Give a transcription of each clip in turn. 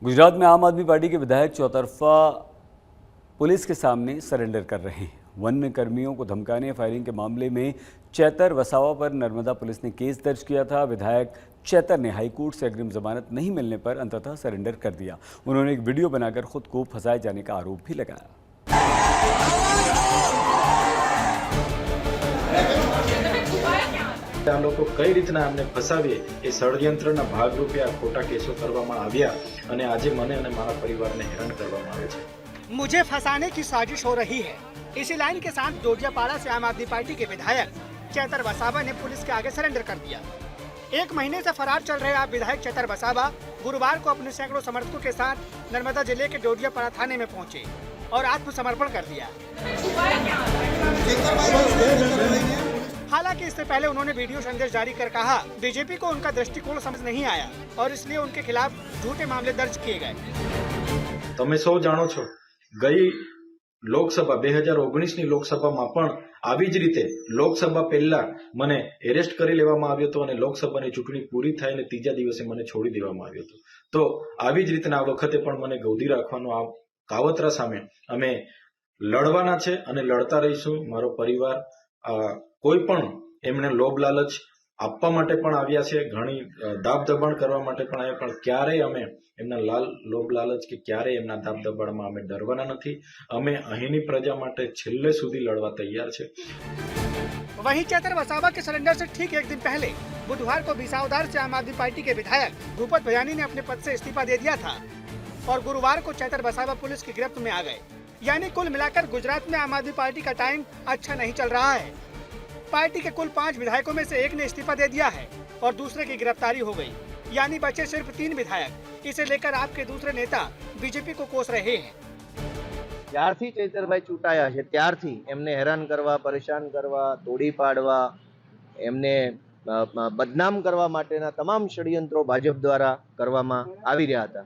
गुजरात में आम आदमी पार्टी के विधायक चौतरफा पुलिस के सामने सरेंडर कर रहे हैं। वन कर्मियों को धमकाने फायरिंग के मामले में चैतर वसावा पर नर्मदा पुलिस ने केस दर्ज किया था। विधायक चैतर ने हाईकोर्ट से अग्रिम जमानत नहीं मिलने पर अंततः सरेंडर कर दिया। उन्होंने एक वीडियो बनाकर खुद को फंसाए जाने का आरोप भी लगाया। આ લોકો કઈ રીતના અમને ફસાવીએ એ ષડયંત્રના ભાગરૂપે આ ખોટા કેસો કરવામાં આવ્યા અને આજે મને અને મારા પરિવારને હેરાન કરવામાં આવે છે। मुझे फंसाने की साजिश हो रही है। इसी लाइन के साथ डोडियापाड़ा से आम आदमी पार्टी के विधायक चैतर वसावा ने पुलिस के आगे सरेंडर कर दिया। एक महीने से फरार चल रहे आप विधायक चैतर वसावा गुरुवार को अपने सैकड़ों समर्थकों के साथ नर्मदा जिले के डोडियापाड़ा थाने में पहुंचे और आत्मसमर्पण कर दिया। हालांकि इससे पहले उन्होंने वीडियो संदेश जारी कर कहा बीजेपी को उनका दृष्टिकोण समझ नहीं आया और इसलिए उनके खिलाफ झूठे मामले दर्ज किए गए। તમે સૌ જાણો છો ગઈ લોકસભા 2019 ની લોકસભામાં પણ આવી જ રીતે લોકસભા પહેલા મને એરેસ્ટ કરી લેવામાં આવ્યો હતો અને લોકસભાની ચૂંટણી પૂરી થાય અને ત્રીજા દિવસે મને છોડી દેવામાં આવ્યો હતો। તો આવી જ રીતના આ વખતે પણ મને ગૌદી રાખવાનો આ કાવતરા સામે અમે લડવાના છે અને લડતા રહીશું। મારો પરિવાર કોઈ પણ એમને લોભ લાલચ આપવા માટે પણ આવ્યા છે, ઘણી દાબ દબાણ કરવા માટે પણ આવ્યા, પણ ક્યારેય અમે એમના લોભ લાલચ કે ક્યારેય એમના દાબ દબાણમાં અમે ડરવાના નથી। અમે અહીંની પ્રજા માટે છેલ્લે સુધી લડવા तैयार છે। वहीं चैतर वसावा के सरेंडर से ठीक एक दिन पहले बुधवार को बिसावदार से आम आदमी पार्टी के विधायक भूपत भयानी ने अपने पद से इस्तीफा दे दिया था और गुरुवार को चैतर वसावा पुलिस की गिरफ्त में आ गए। यानी कुल मिलाकर गुजरात में आम आदमी पार्टी का टाइम अच्छा नहीं चल रहा है। पार्टी के कुल 5 विधायकों में से एक ने इस्तीफा दे दिया है और दूसरे की गिरफ्तारी हो गई, यानी बचे सिर्फ 3 विधायक। इसे लेकर आपके दूसरे नेता बीजेपी को कोस रहे हैं। જ્યારથી ચૈતરભાઈ ચૂંટાયા છે ત્યારથી એમને હેરાન કરવા, પરેશાન કરવા, તોડી પાડવા, એમને બદનામ કરવા માટેના તમામ ષડયંત્રો ભાજપ દ્વારા કરવામાં આવી રહ્યા હતા।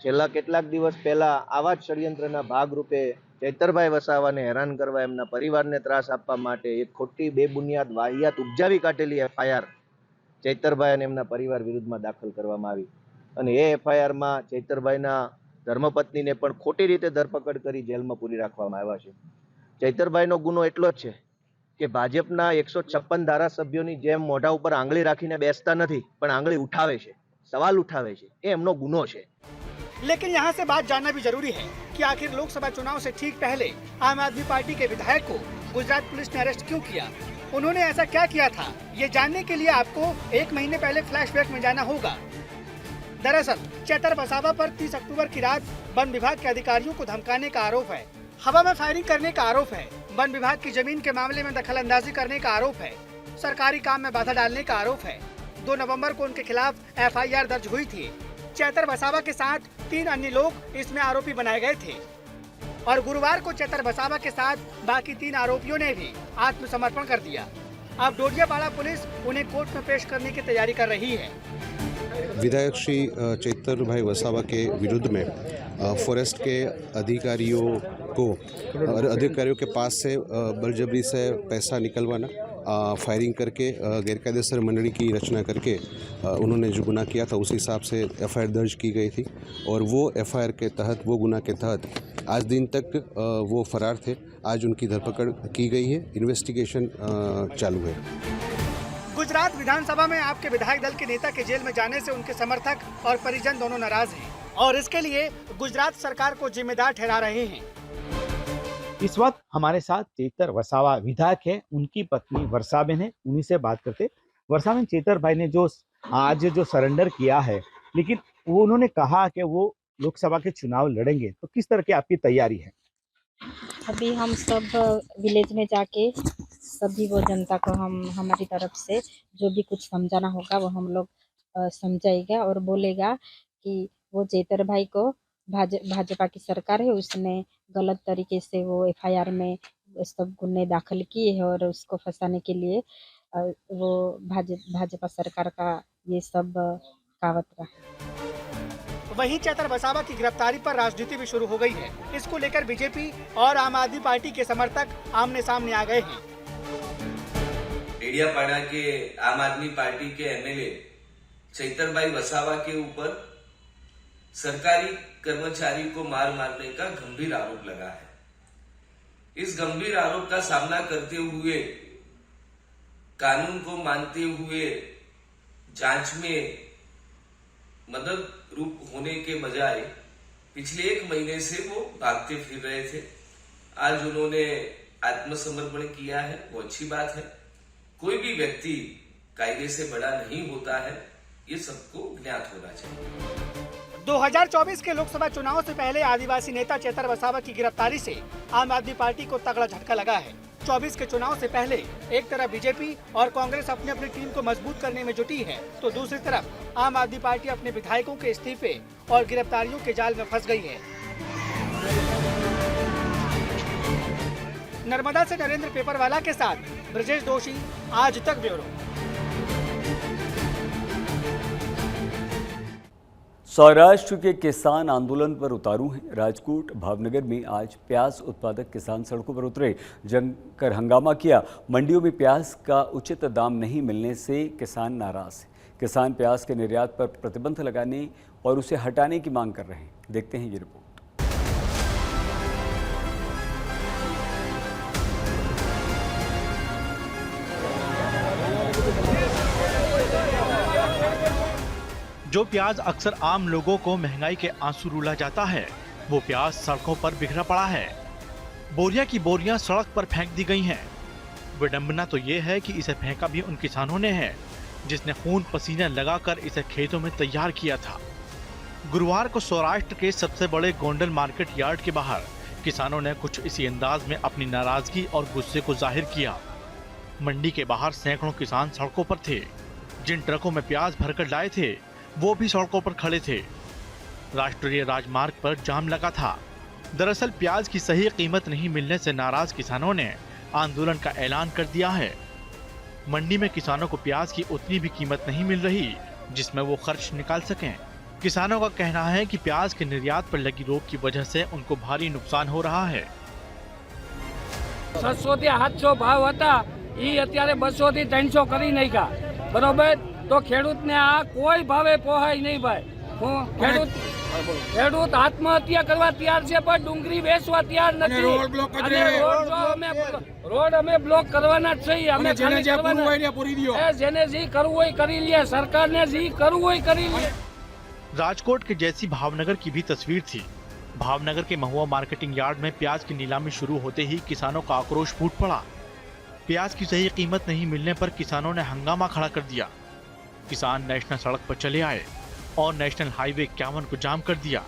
છેલ્લા કેટલાક દિવસ પહેલા આવા જ ષડયંત્રના ભાગરૂપે ચૈતરભાઈ વસાવાને હેરાન કરવા, એમના પરિવારને ત્રાસ આપવા માટે એક ખોટી બેબુનિયાદ વાહિયાત ઉપજાવી કાઢેલી એફઆઈઆર ચૈતરભાઈ અને એમના પરિવાર વિરુદ્ધમાં દાખલ કરવામાં આવી અને એ એફઆઈઆરમાં ચૈતરભાઈના ધર્મપત્નીને પણ ખોટી રીતે ધરપકડ કરી જેલમાં પૂરી રાખવામાં આવ્યા છે। ચૈતરભાઈનો ગુનો એટલો જ છે કે ભાજપના 156 ધારાસભ્યોની જેમ મોઢા ઉપર આંગળી રાખીને બેસતા નથી, પણ આંગળી ઉઠાવે છે, સવાલ ઉઠાવે છે, એ એમનો ગુનો છે। लेकिन यहाँ से बात जानना भी जरूरी है कि आखिर लोकसभा चुनाव से ठीक पहले आम आदमी पार्टी के विधायक को गुजरात पुलिस ने अरेस्ट क्यों किया? उन्होंने ऐसा क्या किया था? ये जानने के लिए आपको एक महीने पहले फ्लैशबैक में जाना होगा। दरअसल चैतर वसावा पर 30 अक्टूबर की रात वन विभाग के अधिकारियों को धमकाने का आरोप है, हवा में फायरिंग करने का आरोप है, वन विभाग की जमीन के मामले में दखल अंदाजी करने का आरोप है, सरकारी काम में बाधा डालने का आरोप है। 2 नवंबर को उनके खिलाफ एफआईआर दर्ज हुई थी। चैतर वसावा के साथ 3 अन्य लोग इसमें आरोपी बनाए गए थे और गुरुवार को चैतर वसावा के साथ बाकी 3 आरोपियों ने भी आत्मसमर्पण कर दिया। अब डोडियापाड़ा पुलिस उन्हें कोर्ट में पेश करने की तैयारी कर रही है। विधायक श्री चैतर भाई वसावा के विरुद्ध में फॉरेस्ट के अधिकारियों के पास से बलजबरी से पैसा निकलवाना, फायरिंग करके गैरकायदेसर मंडली की रचना करके उन्होंने जो गुनाह किया था उस हिसाब से एफआईआर दर्ज की गई थी और वो एफआईआर के तहत, वो गुनाह के तहत आज दिन तक वो फरार थे। आज उनकी धरपकड़ की गई है, इन्वेस्टिगेशन चालू है। गुजरात विधानसभा में आपके विधायक दल के नेता के जेल में जाने से उनके समर्थक और परिजन दोनों नाराज हैं और इसके लिए गुजरात सरकार को जिम्मेदार ठहरा रहे हैं। इस वक्त हमारे साथ चैतर वसावा विधायक है, उनकी पत्नी वर्षाबेन है, उन्हीं से बात करते। वर्षाबेन, चैतर भाई ने जो आज सरेंडर किया है, लेकिन वो उन्होंने कहा कि वो लोकसभा के चुनाव लड़ेंगे, तो किस तरह की आपकी तैयारी है? अभी हम सब विलेज में जाके सभी वो जनता को हम हमारी तरफ से जो भी कुछ समझाना होगा वो हम लोग समझाएगा और बोलेगा कि वो चैतर भाई को भाजपा की सरकार है, उसने गलत तरीके से वो एफआईआर में सब गुन्हे दाखिल किए हैं और उसको फंसाने के लिए वो भाजपा सरकार का ये सब कावतरा है। वहीं चैतर वसावा की गिरफ्तारी पर राजनीति भी शुरू हो गई है। इसको लेकर बीजेपी और आम आदमी पार्टी के समर्थक आमने सामने आ गए हैं। डोडियापाड़ा के आम आदमी पार्टी के एमएलए चैतर भाई वसावा के ऊपर सरकारी कर्मचारी को मार मारने का गंभीर आरोप लगा है। इस गंभीर आरोप का सामना करते हुए, कानून को मानते हुए जांच में मदद रूप होने के बजाय पिछले 1 महीने से वो भागते फिर रहे थे। आज उन्होंने आत्मसमर्पण किया है, वो अच्छी बात है। कोई भी व्यक्ति कायदे से बड़ा नहीं होता है, ये सबको ज्ञात होना चाहिए। 2024 के लोकसभा चुनाव से पहले आदिवासी नेता चेतर वसावा की गिरफ्तारी से आम आदमी पार्टी को तगड़ा झटका लगा है। 24 के चुनाव से पहले एक तरफ बीजेपी और कांग्रेस अपनी अपनी टीम को मजबूत करने में जुटी है, तो दूसरी तरफ आम आदमी पार्टी अपने विधायकों के इस्तीफे और गिरफ्तारियों के जाल में फंस गई है। नर्मदा से नरेंद्र पेपरवाला के साथ ब्रजेश दोषी, आज तक ब्यूरो। सौराष्ट्र के किसान आंदोलन पर उतारू हैं। राजकोट भावनगर में आज प्याज उत्पादक किसान सड़कों पर उतरे, जमकर हंगामा किया। मंडियों में प्याज का उचित दाम नहीं मिलने से किसान नाराज हैं। किसान प्याज के निर्यात पर प्रतिबंध लगाने और उसे हटाने की मांग कर रहे हैं। देखते हैं ये रिपोर्ट। जो प्याज अक्सर आम लोगों को महंगाई के आंसू रुला जाता है, वो प्याज सड़कों पर बिखरा पड़ा है। बोरियां की बोरियां सड़क पर फेंक दी गई हैं। विडंबना तो ये है कि इसे फेंका भी उन किसानों ने है जिसने खून पसीना लगाकर इसे खेतों में तैयार किया था। गुरुवार को सौराष्ट्र के सबसे बड़े गोंडल मार्केट यार्ड के बाहर किसानों ने कुछ इसी अंदाज में अपनी नाराजगी और गुस्से को जाहिर किया। मंडी के बाहर सैकड़ों किसान सड़कों पर थे। जिन ट्रकों में प्याज भरकर लाए थे वो भी सड़कों पर खड़े थे। राष्ट्रीय राजमार्ग पर जाम लगा था। दरअसल प्याज की सही कीमत नहीं मिलने से नाराज किसानों ने आंदोलन का ऐलान कर दिया है। मंडी में किसानों को प्याज की उतनी भी कीमत नहीं मिल रही जिसमें वो खर्च निकाल सकें। किसानों का कहना है कि प्याज के निर्यात पर लगी रोक की वजह से उनको भारी नुकसान हो रहा है। 700 થી 800 ભાવ હતા, એ અત્યારે 200 થી 300 કરી નાખ્યા, બરોબર? તો ખેડૂતને આ કોઈ ભાવે પોહાય નહીં ભાઈ। ખેડૂત આત્મહત્યા કરવા તૈયાર છે પણ ડુંગળી વેચવા તૈયાર નથી। રોડ અમે બ્લોક કરવાના જ છીએ। અમે જેને જે કરવું હોય ને પૂરી દિયો, જેને જે કરવું હોય કરી લે, સરકારને જે કરવું હોય કરી લે। राजकोट के जैसी भावनगर की भी तस्वीर थी। भावनगर के महुआ मार्केटिंग यार्ड में प्याज की नीलामी शुरू होते ही किसानों का आक्रोश फूट पड़ा। प्याज की सही कीमत नहीं मिलने पर किसानों ने हंगामा खड़ा कर दिया। किसान नेशनल सड़क पर चले आए और नेशनल हाईवे 51 को जाम कर दिया।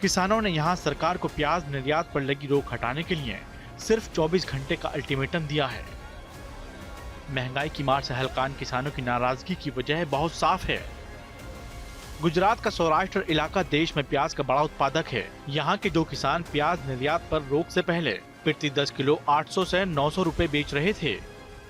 किसानों ने यहां सरकार को प्याज निर्यात पर लगी रोक हटाने के लिए सिर्फ 24 घंटे का अल्टीमेटम दिया है। महंगाई की मार से हलकान किसानों की नाराजगी की वजह बहुत साफ है। गुजरात का सौराष्ट्र इलाका देश में प्याज का बड़ा उत्पादक है। यहाँ के जो किसान प्याज निर्यात पर रोक से पहले प्रति 10 किलो 800 से 900 रुपए बेच रहे थे,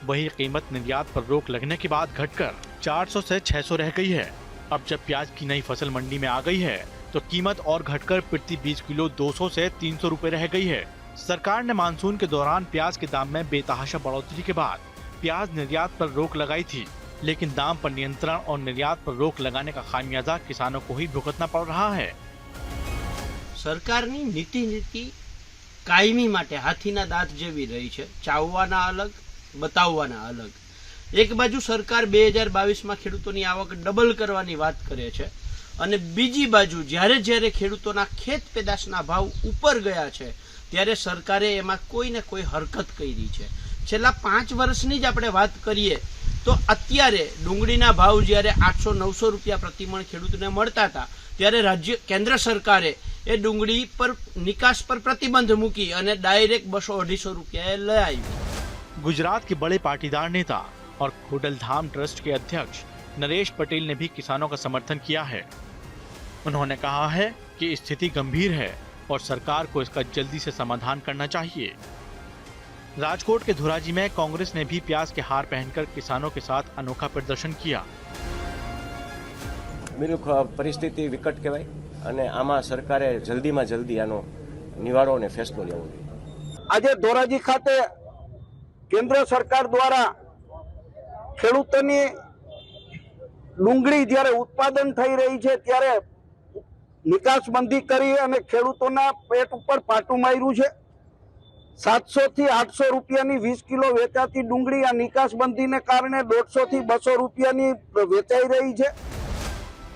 वही कीमत निर्यात पर रोक लगने के बाद घटकर 400 से 600 रह गई है। अब जब प्याज की नई फसल मंडी में आ गई है तो कीमत और घटकर प्रति 20 किलो 200 से 300 रुपए रह गई है। सरकार ने मानसून के दौरान प्याज के दाम में बेतहाशा बढ़ोतरी के बाद प्याज निर्यात पर रोक लगाई थी, लेकिन दाम पर नियंत्रण और निर्यात पर रोक लगाने का खामियाजा किसानों को ही भुगतना पड़ रहा है। सरकारनी नीति कायमी माटे हाथीना दांत जेवी रही है, चाववाना अलग, बताववाना अलग। एक बाजू सरकार 2022 में खेडूतोनी आवक डबल करवानी बात करे छे અને બીજી બાજુ જ્યારે જ્યારે ખેડૂતોના ખેત પેદાશના ભાવ ઉપર ગયા છે ત્યારે સરકારે એમાં કોઈ ને કોઈ હરકત કરી છે। છેલ્લા 5 વર્ષની જ આપણે વાત કરીએ તો અત્યારે ડુંગળીના ભાવ જ્યારે 800-900 રૂપિયા પ્રતિમણ ખેડૂતને મળતા હતા ત્યારે રાજ્ય કેન્દ્ર સરકારે એ ડુંગળી પર નિકાસ પર પ્રતિબંધ મૂકી અને ડાયરેક્ટ 200-250 રૂપિયાએ લઈ આવી। गुजरात के बड़े पाटीदार नेता और खोडलधाम ट्रस्ट के अध्यक्ष नरेश पटेल ने भी किसानों का समर्थन किया है। उन्होंने कहा है कि स्थिति गंभीर है और सरकार को इसका जल्दी से समाधान करना चाहिए। राजकोट के धुराजी में कांग्रेस ने भी प्याज के हार पहनकर किसानों के साथ अनोखा प्रदर्शन किया। परिस्थिति विकट कहेवाय અને આમાં સરકારે જલ્દીમાં જલ્દી આનો નિવારો અને ફેસલો લેવો જોઈએ। આજે ધોરાજી ખાતે કેન્દ્ર સરકાર દ્વારા ખેડૂતોની ડુંગળી જ્યારે ઉત્પાદન થઈ રહી છે ત્યારે નિકાસબંધી કરી અને ખેડૂતોના પેટ ઉપર પાટું માર્યું છે। 700 થી 800 રૂપિયાની 20 કિલો વેચાતી ડુંગળી આ નિકાસબંધીને કારણે 150 થી 200 રૂપિયાની વેચાઈ રહી છે।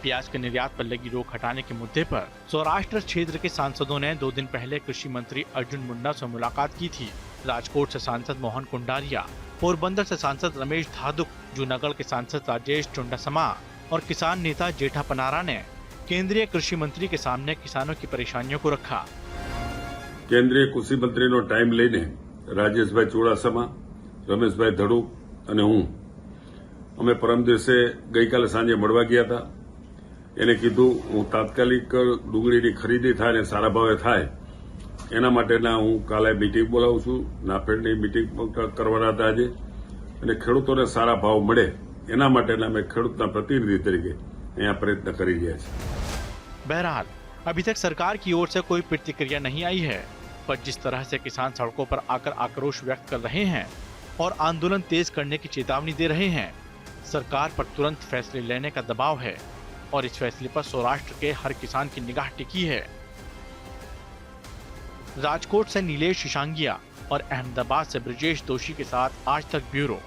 प्याज के निर्यात पर लगी रोक हटाने के मुद्दे पर सौराष्ट्र क्षेत्र के सांसदों ने 2 दिन पहले कृषि मंत्री अर्जुन मुंडा से मुलाकात की थी। राजकोट से सांसद मोहन कुंडारिया, पोरबंदर से सांसद रमेश धादुक, जूनागढ़ के सांसद राजेश चुंडासमा और किसान नेता जेठा पनारा ने केंद्रीय कृषि मंत्री के सामने किसानों की परेशानियों को रखा। केंद्रीय कृषि मंत्री नो टाइम लईने राजेश भाई चुडासमा, रमेश भाई धड़ुक અને હું અમે પરમ દિવસે ગઈકાલે સાંજે મળવા ગયા હતા। એને કીધું હું તાત્કાલિક ડુંગળીની ખરીદી થાય ને સારા ભાવે થાય એના માટેના હું કાલે મીટિંગ બોલાવું છું। નાફેડની મીટિંગ કરવાના હતા આજે અને ખેડૂતોને સારા ભાવ મળે એના માટેના અમે ખેડૂતના પ્રતિનિધિ તરીકે અહીંયા પ્રયત્ન કરી રહ્યા છીએ। बहरहाल अभी तक सरकार की ओर से कोई प्रतिक्रिया नहीं आई है, पर जिस तरह से किसान सड़कों पर आकर आक्रोश व्यक्त कर रहे हैं और आंदोलन तेज करने की चेतावनी दे रहे हैं, सरकार पर तुरंत फैसले लेने का दबाव है और इस फैसले पर सौराष्ट्र के हर किसान की निगाह टिकी है। राजकोट से नीलेश शिशांगिया और अहमदाबाद से ब्रजेश दोषी के साथ आज तक ब्यूरो।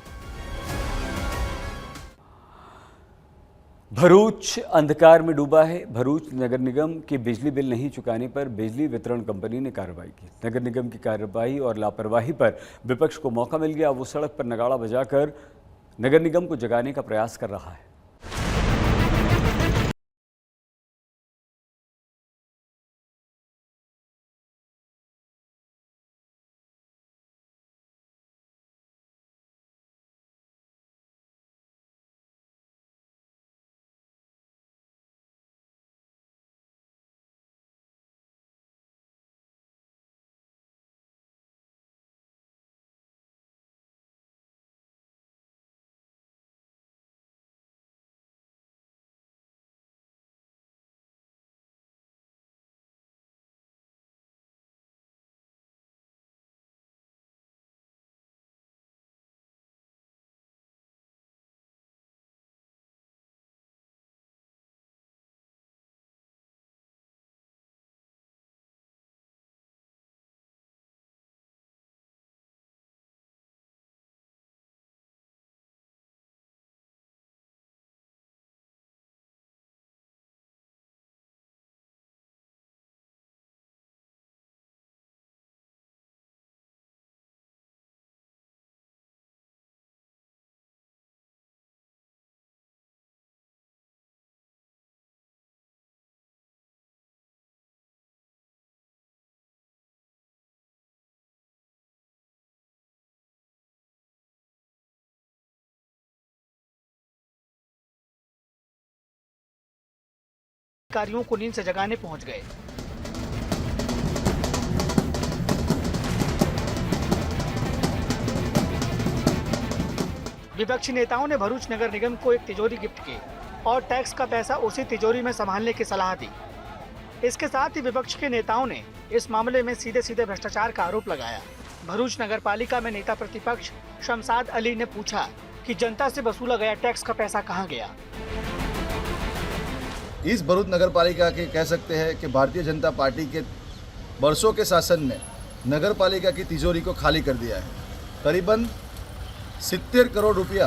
भरूच अंधकार में डूबा है। भरूच नगर निगम के बिजली बिल नहीं चुकाने पर बिजली वितरण कंपनी ने कार्रवाई की। नगर निगम की कार्रवाई और लापरवाही पर विपक्ष को मौका मिल गया। वो सड़क पर नगाड़ा बजाकर नगर निगम को जगाने का प्रयास कर रहा है। अधिकारियों को नींद से जगाने पहुंच गए। विपक्षी नेताओं ने भरूच नगर निगम को एक तिजोरी गिफ्ट की और टैक्स का पैसा उसी तिजोरी में संभालने की सलाह दी। इसके साथ ही विपक्ष के नेताओं ने इस मामले में सीधे सीधे भ्रष्टाचार का आरोप लगाया। भरूच नगर पालिका में नेता प्रतिपक्ष शमशाद अली ने पूछा कि जनता से वसूला गया टैक्स का पैसा कहां गया। इस भरूच नगर पालिका के कह सकते हैं कि भारतीय जनता पार्टी के वर्षों के शासन ने नगर पालिका की तिजोरी को खाली कर दिया है। करीबन 70 करोड़ रुपया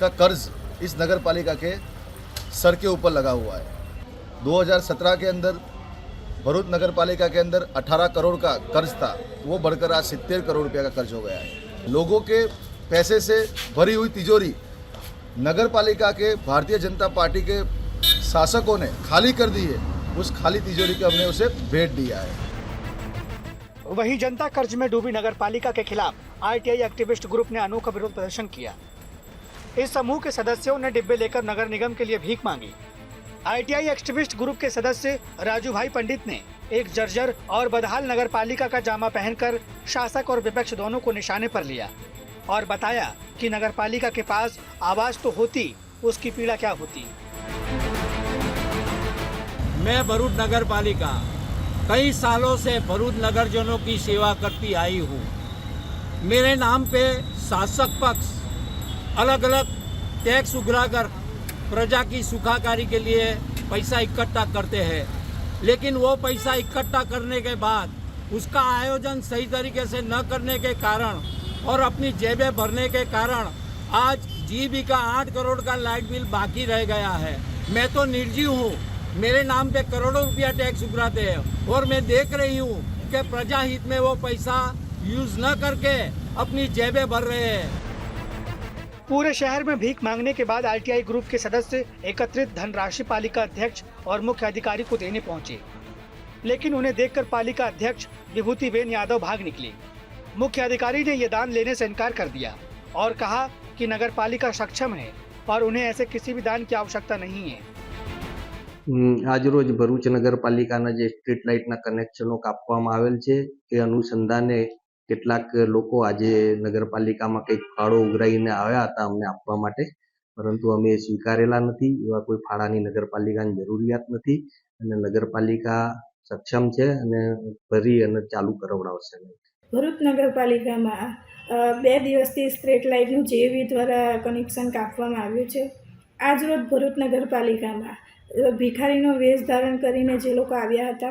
का कर्ज इस नगर पालिका के सर के ऊपर लगा हुआ है। 2017 के अंदर भरूच नगर पालिका के अंदर 18 करोड़ का कर्ज था, वो बढ़कर आज 70 करोड़ रुपया का कर्ज हो गया है। लोगों के पैसे से भरी हुई तिजोरी नगर पालिका के भारतीय जनता पार्टी के शासकों ने खाली कर दी है। उस खाली तिजोरी को हमने उसे भेंट दिया है। वहीं जनता कर्ज में डूबी नगर पालिका के खिलाफ आरटीआई एक्टिविस्ट ग्रुप ने अनोखा विरोध प्रदर्शन किया। इस समूह के सदस्यों ने डिब्बे लेकर नगर निगम के लिए भीख मांगी। आरटीआई एक्टिविस्ट ग्रुप के सदस्य राजू भाई पंडित ने एक जर्जर और बदहाल नगर पालिका का जामा पहनकर शासक और विपक्ष दोनों को निशाने पर लिया और बताया कि नगर पालिका के पास आवाज तो होती, उसकी पीड़ा क्या होती। मैं भरूच नगर पालिका कई सालों से भरूच नगरजनों की सेवा करती आई हूँ। मेरे नाम पे शासक पक्ष अलग अलग टैक्स उघराकर प्रजा की सुखाकारी के लिए पैसा इकट्ठा करते हैं, लेकिन वो पैसा इकट्ठा करने के बाद उसका आयोजन सही तरीके से न करने के कारण और अपनी जेबें भरने के कारण आज जीबी का 8 करोड़ का लाइट बिल बाकी रह गया है। मैं तो निर्जीव हूँ, मेरे नाम पे करोड़ों रुपया टैक्स उभराते हैं और मैं देख रही हूँ कि प्रजा हित में वो पैसा यूज न करके अपनी जेबें भर रहे हैं। पूरे शहर में भीख मांगने के बाद आरटीआई ग्रुप के सदस्य एकत्रित धनराशि पालिका अध्यक्ष और मुख्य अधिकारी को देने पहुंचे, लेकिन उन्हें देखकर पालिका अध्यक्ष विभूतिबेन यादव भाग निकली। मुख्य अधिकारी ने ये दान लेने से इनकार कर दिया और कहा कि नगर पालिका सक्षम है और उन्हें ऐसे किसी भी दान की आवश्यकता नहीं है। આજરોજ ભરૂચ નગરપાલિકાના જે સ્ટ્રીટ લાઇટના કનેક્શનો કાપવામાં આવેલ છે એ અનુસંધાને કેટલાક લોકો આજે નગરપાલિકામાં કંઈક ફાળો ઉઘરાઈને આવ્યા હતા અમને આપવા માટે, પરંતુ અમે સ્વીકારેલા નથી। એવા કોઈ ફાળાની નગરપાલિકાની જરૂરિયાત નથી અને નગરપાલિકા સક્ષમ છે અને ભરી અને ચાલુ કરાવડાવશે। ભરૂચ નગરપાલિકામાં 2 દિવસથી સ્ટ્રીટ લાઇટનું જેવી દ્વારા કનેક્શન કાપવામાં આવ્યું છે। આજરોજ ભરૂચ નગરપાલિકામાં ભિખારીનો વેશ ધારણ કરીને જે લોકો આવ્યા હતા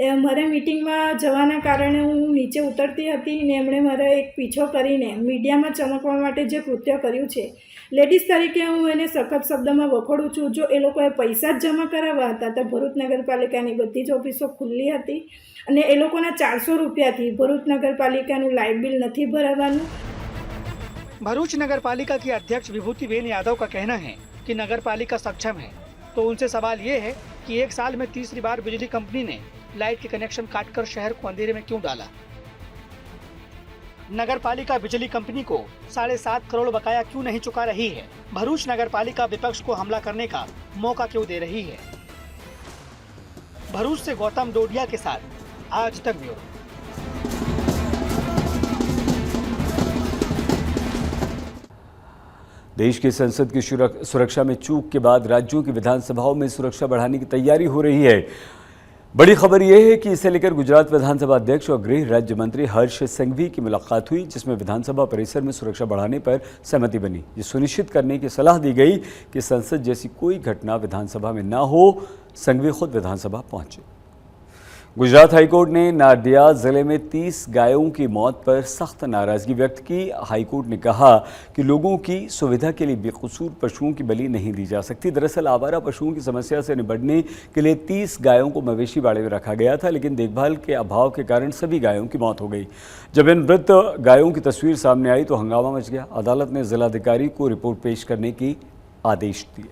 એ મારે મિટિંગમાં જવાના કારણે હું નીચે ઉતરતી હતી ને એમણે મારા એક પીછો કરીને મીડિયામાં ચમકવા માટે જે કૃત્ય કર્યું છે, લેડીઝ તરીકે હું એને સખત શબ્દમાં વખોડું છું। જો એ લોકોએ પૈસા જ જમા કરાવવા હતા તો ભરૂચ નગરપાલિકાની બધી જ ઓફિસો ખુલ્લી હતી અને એ લોકોના 400 રૂપિયાથી ભરૂચ નગરપાલિકાનું લાઇટ બિલ નથી ભરાવાનું। भरूच नगर पालिका की अध्यक्ष विभूतिबेन यादव का कहना है कि नगर पालिका सक्षम है, तो उनसे सवाल ये है कि एक साल में तीसरी बार बिजली कंपनी ने लाइट के कनेक्शन काटकर शहर को अंधेरे में क्यों डाला। नगर पालिका बिजली कंपनी को 7.5 करोड़ बकाया क्यों नहीं चुका रही है। भरूच नगर पालिका विपक्ष को हमला करने का मौका क्यों दे रही है। भरूच से गौतम डोडिया के साथ आज तक ब्यूरो। देश की संसद की सुरक्षा में चूक के बाद राज्यों की विधानसभाओं में सुरक्षा बढ़ाने की तैयारी हो रही है। बड़ी खबर यह है कि इसे लेकर गुजरात विधानसभा अध्यक्ष और गृह राज्य मंत्री हर्ष संघवी की मुलाकात हुई, जिसमें विधानसभा परिसर में सुरक्षा बढ़ाने पर सहमति बनी। ये सुनिश्चित करने की सलाह दी गई कि संसद जैसी कोई घटना विधानसभा में न हो। संघवी खुद विधानसभा पहुंचे। गुजरात हाईकोर्ट ने नादिया जिले में 30 गायों की मौत पर सख्त नाराजगी व्यक्त की। हाईकोर्ट ने कहा कि लोगों की सुविधा के लिए बेकसूर पशुओं की बलि नहीं दी जा सकती। दरअसल आवारा पशुओं की समस्या से निपटने के लिए 30 गायों को मवेशी बाड़े में रखा गया था, लेकिन देखभाल के अभाव के कारण सभी गायों की मौत हो गई। जब इन मृत गायों की तस्वीर सामने आई तो हंगामा मच गया। अदालत ने जिलाधिकारी को रिपोर्ट पेश करने के आदेश दिए।